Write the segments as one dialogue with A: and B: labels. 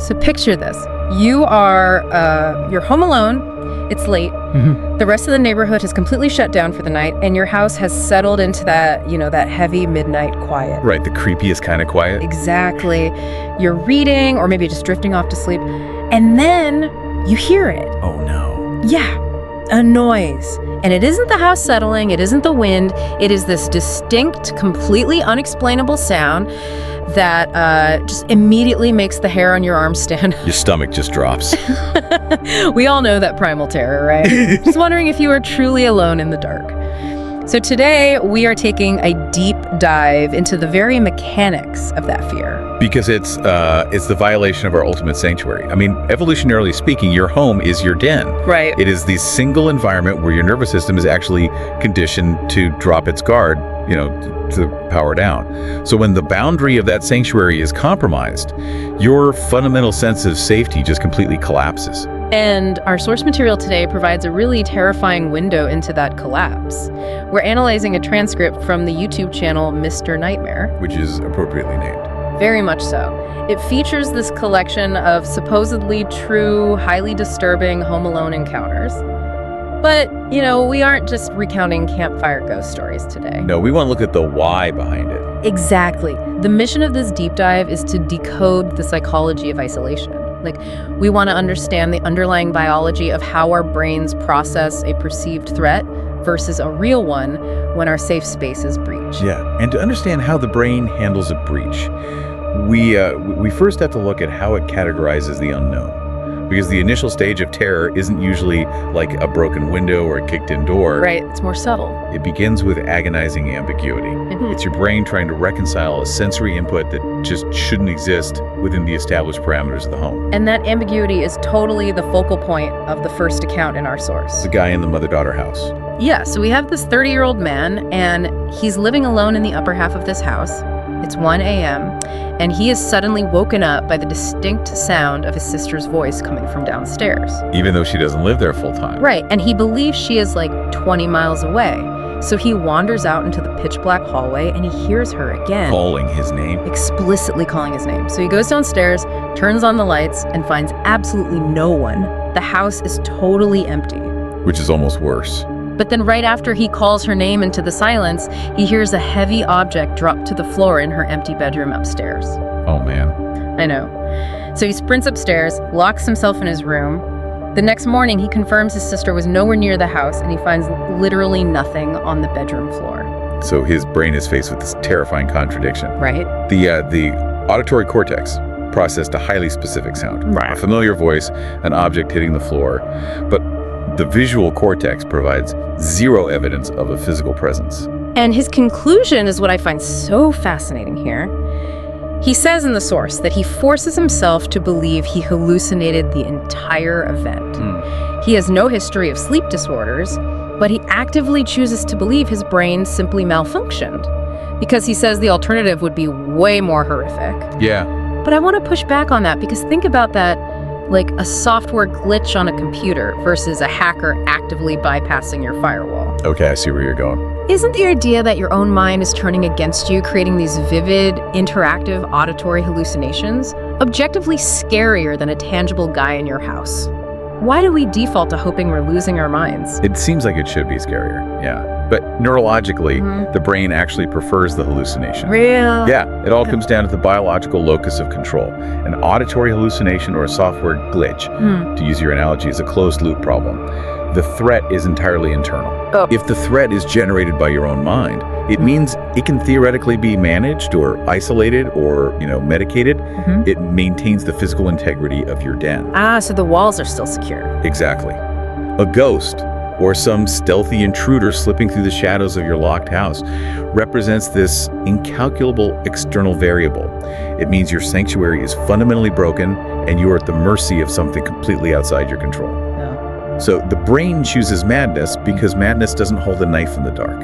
A: So picture this. You're home alone. It's late.
B: Mm-hmm.
A: The rest of the neighborhood has completely shut down for the night, and your house has settled into that heavy midnight quiet.
B: Right, the creepiest kind of quiet.
A: Exactly. You're reading or maybe just drifting off to sleep, and then you hear it.
B: Oh no.
A: Yeah, a noise. And it isn't the house settling, it isn't the wind, it is this distinct, completely unexplainable sound that just immediately makes the hair on your arm stand.
B: Your stomach just drops.
A: We all know that primal terror, right? Just wondering if you are truly alone in the dark. So today we are taking a deep dive into the very mechanics of that fear.
B: Because it's the violation of our ultimate sanctuary. I mean, evolutionarily speaking, your home is your den.
A: Right.
B: It is the single environment where your nervous system is actually conditioned to drop its guard, to power down. So when the boundary of that sanctuary is compromised, your fundamental sense of safety just completely collapses.
A: And our source material today provides a really terrifying window into that collapse. We're analyzing a transcript from the YouTube channel Mr. Nightmare.
B: Which is appropriately named.
A: Very much so. It features this collection of supposedly true, highly disturbing Home Alone encounters. But, we aren't just recounting campfire ghost stories today.
B: No, we want to look at the why behind it.
A: Exactly. The mission of this deep dive is to decode the psychology of isolation. We want to understand the underlying biology of how our brains process a perceived threat versus a real one when our safe space is breached.
B: Yeah, and to understand how the brain handles a breach, we first have to look at how it categorizes the unknown. Because the initial stage of terror isn't usually like a broken window or a kicked-in door.
A: Right, it's more subtle.
B: It begins with agonizing ambiguity.
A: Mm-hmm.
B: It's your brain trying to reconcile a sensory input that just shouldn't exist within the established parameters of the home.
A: And that ambiguity is totally the focal point of the first account in our source.
B: The guy in the mother-daughter house.
A: Yeah, so we have this 30-year-old man, and he's living alone in the upper half of this house. It's 1 a.m., and he is suddenly woken up by the distinct sound of his sister's voice coming from downstairs.
B: Even though she doesn't live there full time.
A: Right, and he believes she is 20 miles away. So he wanders out into the pitch black hallway, and he hears her again.
B: Calling his name.
A: Explicitly calling his name. So he goes downstairs, turns on the lights, and finds absolutely no one. The house is totally empty.
B: Which is almost worse.
A: But then right after he calls her name into the silence, he hears a heavy object drop to the floor in her empty bedroom upstairs.
B: Oh, man.
A: I know. So he sprints upstairs, locks himself in his room. The next morning, he confirms his sister was nowhere near the house, and he finds literally nothing on the bedroom floor.
B: So his brain is faced with this terrifying contradiction.
A: Right.
B: The auditory cortex processed a highly specific sound.
A: Right.
B: A familiar voice, an object hitting the floor. But the visual cortex provides zero evidence of a physical presence.
A: And his conclusion is what I find so fascinating here. He says in the source that he forces himself to believe he hallucinated the entire event. He has no history of sleep disorders, but he actively chooses to believe his brain simply malfunctioned because he says the alternative would be way more horrific.
B: Yeah.
A: But I want to push back on that because think about that like a software glitch on a computer versus a hacker actively bypassing your firewall.
B: Okay, I see where you're going.
A: Isn't the idea that your own mind is turning against you, creating these vivid, interactive auditory hallucinations, objectively scarier than a tangible guy in your house? Why do we default to hoping we're losing our minds?
B: It seems like it should be scarier, yeah. But neurologically, the brain actually prefers the hallucination.
A: Real?
B: Yeah, it all comes down to the biological locus of control. An auditory hallucination or a software glitch, to use your analogy, is a closed-loop problem. The threat is entirely internal.
A: Oh.
B: If the threat is generated by your own mind, it means it can theoretically be managed or isolated or, medicated. It maintains the physical integrity of your den.
A: Ah, so the walls are still secure.
B: Exactly. A ghost or some stealthy intruder slipping through the shadows of your locked house represents this incalculable external variable. It means your sanctuary is fundamentally broken and you are at the mercy of something completely outside your control. So the brain chooses madness because madness doesn't hold a knife in the dark.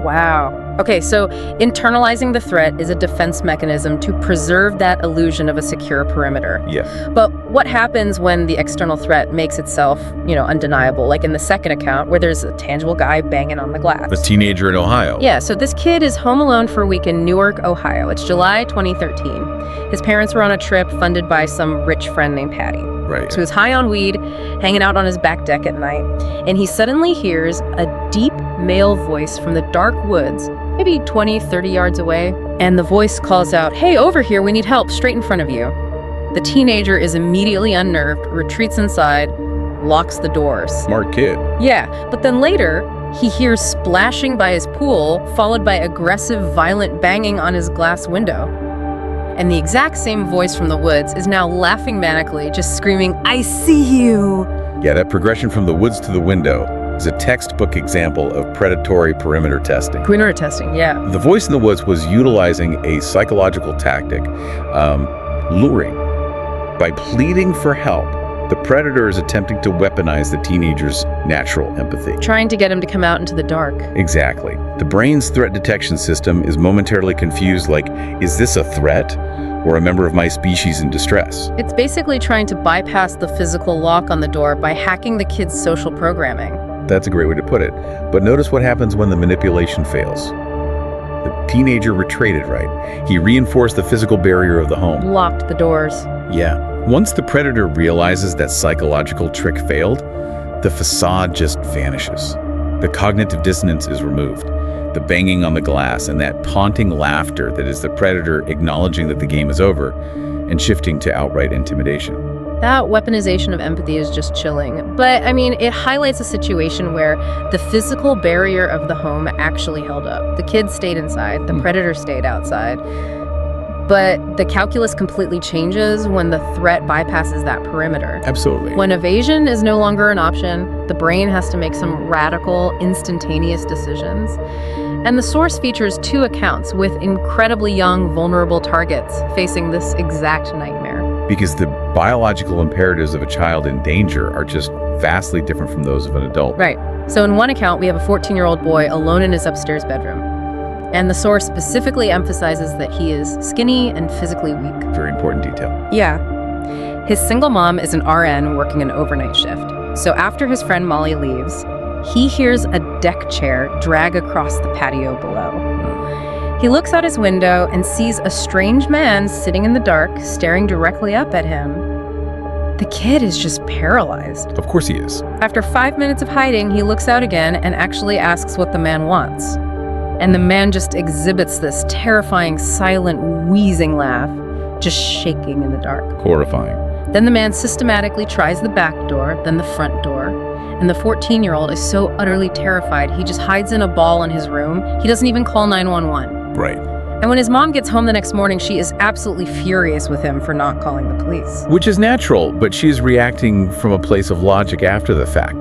A: Wow. Okay, so internalizing the threat is a defense mechanism to preserve that illusion of a secure perimeter.
B: Yes.
A: But what happens when the external threat makes itself, undeniable? Like in the second account, where there's a tangible guy banging on the glass.
B: A teenager in Ohio.
A: Yeah, so this kid is home alone for a week in Newark, Ohio. It's July 2013. His parents were on a trip funded by some rich friend named Patty.
B: Right.
A: So he was high on weed, hanging out on his back deck at night, and he suddenly hears a deep male voice from the dark woods, maybe 20, 30 yards away, and the voice calls out, "Hey, over here, we need help, straight in front of you." The teenager is immediately unnerved, retreats inside, locks the doors.
B: Smart kid.
A: Yeah, but then later, he hears splashing by his pool, followed by aggressive, violent banging on his glass window. And the exact same voice from the woods is now laughing manically, just screaming, "I see you!"
B: Yeah, that progression from the woods to the window is a textbook example of predatory perimeter testing.
A: Perimeter testing, yeah.
B: The voice in the woods was utilizing a psychological tactic, luring. By pleading for help, the predator is attempting to weaponize the teenager's natural empathy.
A: Trying to get him to come out into the dark.
B: Exactly. The brain's threat detection system is momentarily confused, like, is this a threat or a member of my species in distress?
A: It's basically trying to bypass the physical lock on the door by hacking the kid's social programming.
B: That's a great way to put it. But notice what happens when the manipulation fails. The teenager retreated, right? He reinforced the physical barrier of the home.
A: Locked the doors.
B: Yeah. Once the predator realizes that psychological trick failed, the facade just vanishes. The cognitive dissonance is removed. The banging on the glass and that taunting laughter that is the predator acknowledging that the game is over and shifting to outright intimidation.
A: That weaponization of empathy is just chilling. But, it highlights a situation where the physical barrier of the home actually held up. The kid stayed inside, the predator stayed outside. But the calculus completely changes when the threat bypasses that perimeter.
B: Absolutely.
A: When evasion is no longer an option, the brain has to make some radical, instantaneous decisions. And the source features 2 accounts with incredibly young, vulnerable targets facing this exact nightmare.
B: Because the biological imperatives of a child in danger are just vastly different from those of an adult.
A: Right. So in one account, we have a 14-year-old boy alone in his upstairs bedroom. And the source specifically emphasizes that he is skinny and physically weak.
B: Very important detail.
A: Yeah. His single mom is an RN working an overnight shift. So after his friend Molly leaves, he hears a deck chair drag across the patio below. He looks out his window and sees a strange man sitting in the dark, staring directly up at him. The kid is just paralyzed.
B: Of course he is.
A: After 5 minutes of hiding, he looks out again and actually asks what the man wants. And the man just exhibits this terrifying, silent, wheezing laugh, just shaking in the dark.
B: Horrifying.
A: Then the man systematically tries the back door, then the front door. And the 14-year-old is so utterly terrified, he just hides in a ball in his room. He doesn't even call 911.
B: Right.
A: And when his mom gets home the next morning, she is absolutely furious with him for not calling the police.
B: Which is natural, but she's reacting from a place of logic after the fact.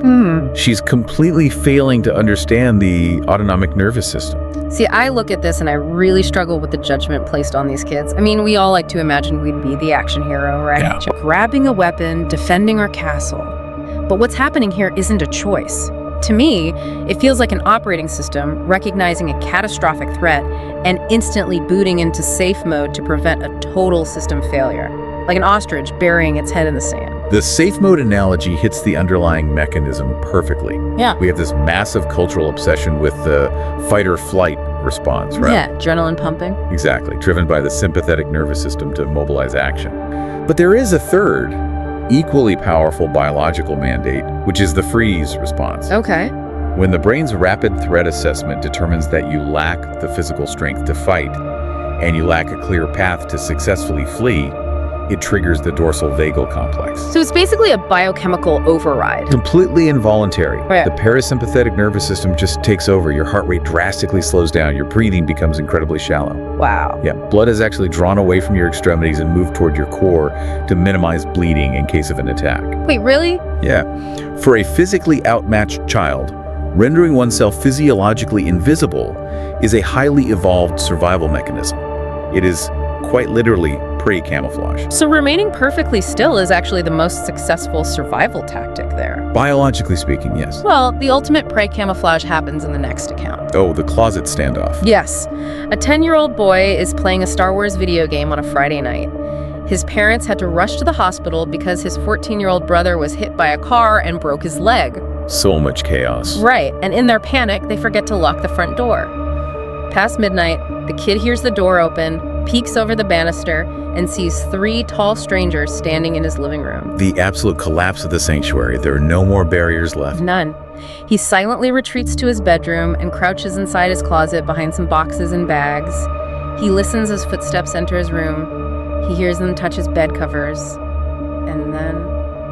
B: She's completely failing to understand the autonomic nervous system.
A: See, I look at this and I really struggle with the judgment placed on these kids. We all like to imagine we'd be the action hero, right?
B: Yeah.
A: Grabbing a weapon, defending our castle. But what's happening here isn't a choice. To me, it feels like an operating system recognizing a catastrophic threat and instantly booting into safe mode to prevent a total system failure. Like an ostrich burying its head in the sand.
B: The safe mode analogy hits the underlying mechanism perfectly.
A: Yeah.
B: We have this massive cultural obsession with the fight or flight response, right?
A: Yeah, adrenaline pumping.
B: Exactly, driven by the sympathetic nervous system to mobilize action. But there is a third, equally powerful biological mandate, which is the freeze response.
A: Okay.
B: When the brain's rapid threat assessment determines that you lack the physical strength to fight and you lack a clear path to successfully flee, it triggers the dorsal vagal complex.
A: So it's basically a biochemical override.
B: Completely involuntary.
A: Right.
B: The parasympathetic nervous system just takes over. Your heart rate drastically slows down. Your breathing becomes incredibly shallow.
A: Wow.
B: Yeah, blood is actually drawn away from your extremities and moved toward your core to minimize bleeding in case of an attack.
A: Wait, really?
B: Yeah. For a physically outmatched child, rendering oneself physiologically invisible is a highly evolved survival mechanism. It is quite literally prey camouflage.
A: So remaining perfectly still is actually the most successful survival tactic there.
B: Biologically speaking, yes.
A: Well, the ultimate prey camouflage happens in the next account.
B: Oh, the closet standoff.
A: Yes. A 10-year-old boy is playing a Star Wars video game on a Friday night. His parents had to rush to the hospital because his 14-year-old brother was hit by a car and broke his leg.
B: So much chaos.
A: Right, and in their panic, they forget to lock the front door. Past midnight, the kid hears the door open, peeks over the banister, and sees 3 tall strangers standing in his living room.
B: The absolute collapse of the sanctuary. There are no more barriers left.
A: None. He silently retreats to his bedroom and crouches inside his closet behind some boxes and bags. He listens as footsteps enter his room. He hears them touch his bed covers, and then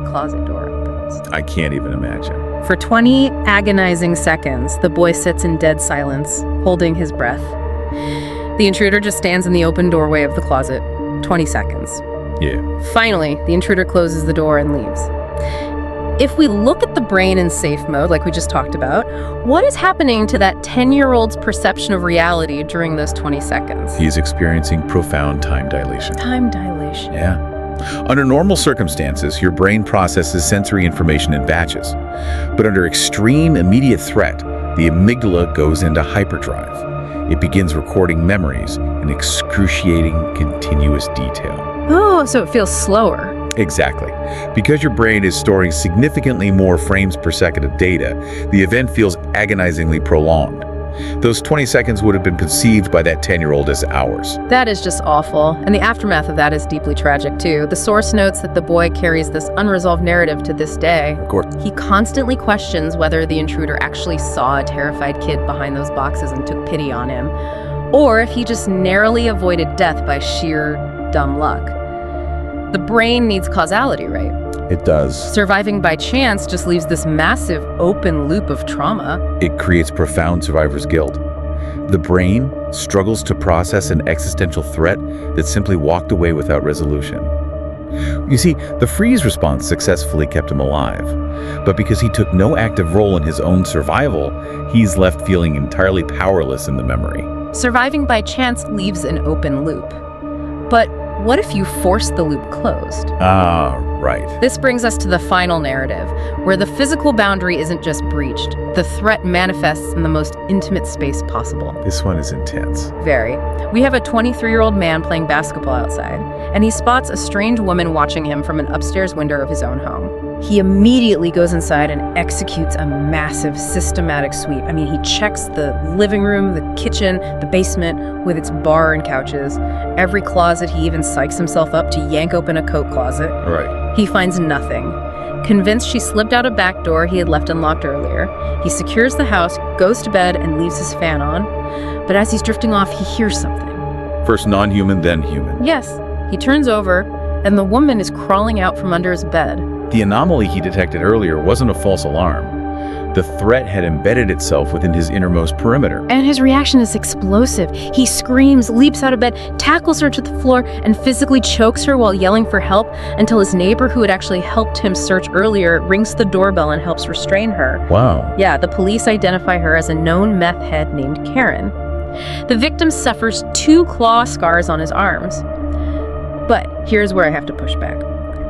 A: the closet door opens.
B: I can't even imagine.
A: For 20 agonizing seconds, the boy sits in dead silence, holding his breath. The intruder just stands in the open doorway of the closet. 20 seconds.
B: Yeah.
A: Finally, the intruder closes the door and leaves. If we look at the brain in safe mode, like we just talked about, what is happening to that 10-year-old's perception of reality during those 20 seconds?
B: He's experiencing profound time dilation.
A: Time dilation.
B: Yeah. Under normal circumstances, your brain processes sensory information in batches. But under extreme immediate threat, the amygdala goes into hyperdrive. It begins recording memories in excruciating, continuous detail.
A: Oh, so it feels slower.
B: Exactly. Because your brain is storing significantly more frames per second of data, the event feels agonizingly prolonged. Those 20 seconds would have been perceived by that 10-year-old as hours.
A: That is just awful, and the aftermath of that is deeply tragic too. The source notes that the boy carries this unresolved narrative to this day.
B: Of course.
A: He constantly questions whether the intruder actually saw a terrified kid behind those boxes and took pity on him, or if he just narrowly avoided death by sheer dumb luck. The brain needs causality, right?
B: It does.
A: Surviving by chance just leaves this massive open loop of trauma.
B: It creates profound survivor's guilt. The brain struggles to process an existential threat that simply walked away without resolution. You see, the freeze response successfully kept him alive. But because he took no active role in his own survival, he's left feeling entirely powerless in the memory.
A: Surviving by chance leaves an open loop. But what if you force the loop closed?
B: Ah, right.
A: This brings us to the final narrative, where the physical boundary isn't just breached. The threat manifests in the most intimate space possible.
B: This one is intense.
A: Very. We have a 23-year-old man playing basketball outside, and he spots a strange woman watching him from an upstairs window of his own home. He immediately goes inside and executes a massive, systematic sweep. I mean, he checks the living room, the kitchen, the basement with its bar and couches. Every closet, he even psychs himself up to yank open a coat closet.
B: Right.
A: He finds nothing. Convinced she slipped out a back door he had left unlocked earlier, he secures the house, goes to bed, and leaves his fan on. But as he's drifting off, he hears something.
B: First non-human, then human.
A: Yes. He turns over, and the woman is crawling out from under his bed.
B: The anomaly he detected earlier wasn't a false alarm. The threat had embedded itself within his innermost perimeter.
A: And his reaction is explosive. He screams, leaps out of bed, tackles her to the floor, and physically chokes her while yelling for help until his neighbor, who had actually helped him search earlier, rings the doorbell and helps restrain her.
B: Wow.
A: Yeah, the police identify her as a known meth head named Karen. The victim suffers 2 claw scars on his arms. But here's where I have to push back.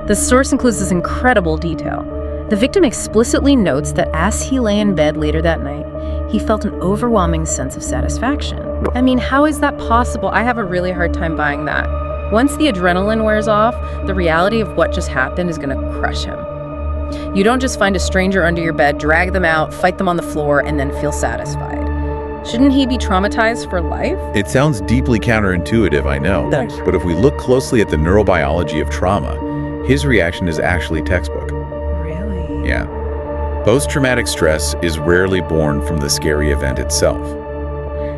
A: The source includes this incredible detail. The victim explicitly notes that as he lay in bed later that night, he felt an overwhelming sense of satisfaction. I mean, how is that possible? I have a really hard time buying that. Once the adrenaline wears off, the reality of what just happened is going to crush him. You don't just find a stranger under your bed, drag them out, fight them on the floor, and then feel satisfied. Shouldn't he be traumatized for life?
B: It sounds deeply counterintuitive, I know. But if we look closely at the neurobiology of trauma, his reaction is actually textbook.
A: Really?
B: Yeah. Post-traumatic stress is rarely born from the scary event itself.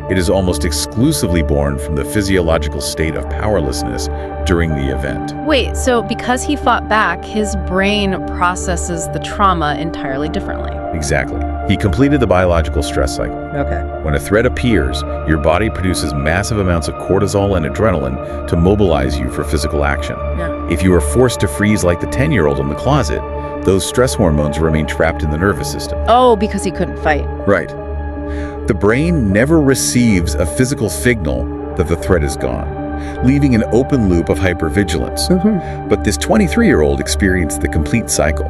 B: It is almost exclusively born from the physiological state of powerlessness during the event.
A: Wait, so because he fought back, his brain processes the trauma entirely differently.
B: Exactly. He completed the biological stress cycle.
A: Okay.
B: When a threat appears, your body produces massive amounts of cortisol and adrenaline to mobilize you for physical action.
A: Yeah.
B: If you are forced to freeze like the 10-year-old in the closet, those stress hormones remain trapped in the nervous system.
A: Oh, because he couldn't fight.
B: Right. The brain never receives a physical signal that the threat is gone. leaving an open loop of hypervigilance. But this 23-year-old experienced the complete cycle.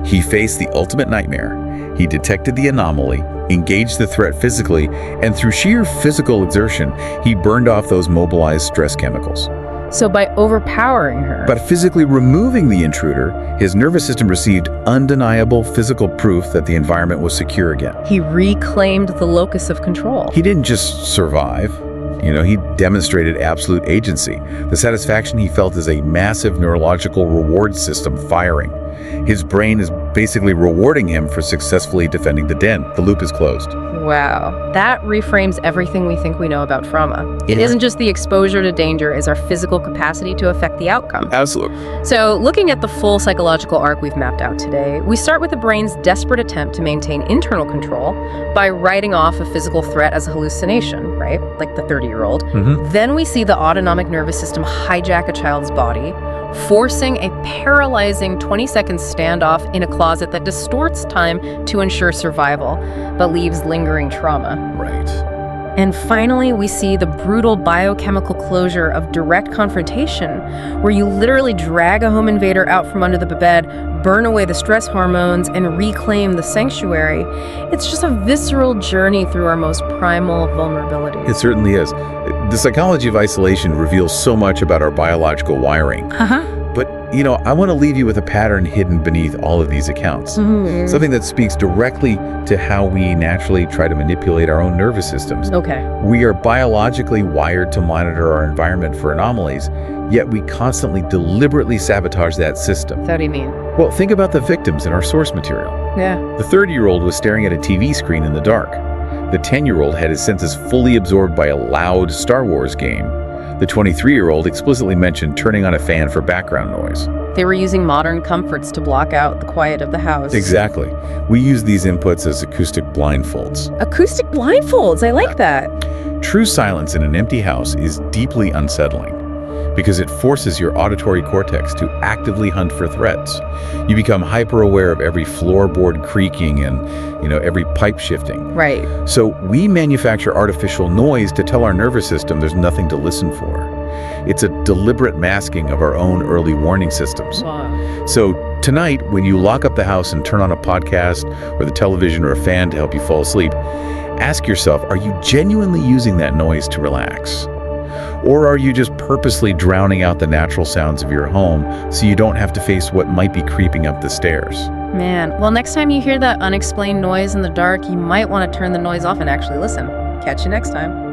B: He faced the ultimate nightmare. He detected the anomaly, engaged the threat physically, and through sheer physical exertion, he burned off those mobilized stress chemicals.
A: So by overpowering her.
B: But physically removing the intruder, his nervous system received undeniable physical proof that the environment was secure again.
A: He reclaimed the locus of control.
B: He didn't just survive. He demonstrated absolute agency. The satisfaction he felt is a massive neurological reward system firing. His brain is basically rewarding him for successfully defending the den. The loop is closed.
A: Wow. That reframes everything we think we know about trauma. It
B: Yeah.
A: isn't just the exposure to danger, it's our physical capacity to affect the outcome.
B: Absolutely.
A: So, looking at the full psychological arc we've mapped out today, we start with the brain's desperate attempt to maintain internal control by writing off a physical threat as a hallucination, right? Like the 30-year-old. Then we see the autonomic nervous system hijack a child's body, forcing a paralyzing 20-second standoff in a closet that distorts time to ensure survival, but leaves lingering trauma.
B: Right.
A: And finally, we see the brutal biochemical closure of direct confrontation, where you literally drag a home invader out from under the bed, burn away the stress hormones, and reclaim the sanctuary. It's just a visceral journey through our most primal vulnerabilities.
B: It certainly is. The psychology of isolation reveals so much about our biological wiring. But, I want to leave you with a pattern hidden beneath all of these accounts. Something that speaks directly to how we naturally try to manipulate our own nervous systems.
A: Okay.
B: We are biologically wired to monitor our environment for anomalies, yet we constantly deliberately sabotage that system.
A: So what do you mean?
B: Well, think about the victims in our source material.
A: Yeah.
B: The 30-year-old was staring at a TV screen in the dark. The 10-year-old had his senses fully absorbed by a loud Star Wars game. The 23-year-old explicitly mentioned turning on a fan for background noise.
A: They were using modern comforts to block out the quiet of the house.
B: Exactly. We use these inputs as acoustic blindfolds.
A: Acoustic blindfolds, I like that.
B: True silence in an empty house is deeply unsettling because it forces your auditory cortex to actively hunt for threats. You become hyper-aware of every floorboard creaking and, every pipe shifting.
A: Right.
B: So we manufacture artificial noise to tell our nervous system there's nothing to listen for. It's a deliberate masking of our own early warning systems.
A: Wow.
B: So tonight, when you lock up the house and turn on a podcast or the television or a fan to help you fall asleep, ask yourself, are you genuinely using that noise to relax? Or are you just purposely drowning out the natural sounds of your home so you don't have to face what might be creeping up the stairs?
A: Man, well, next time you hear that unexplained noise in the dark, you might want to turn the noise off and actually listen. Catch you next time.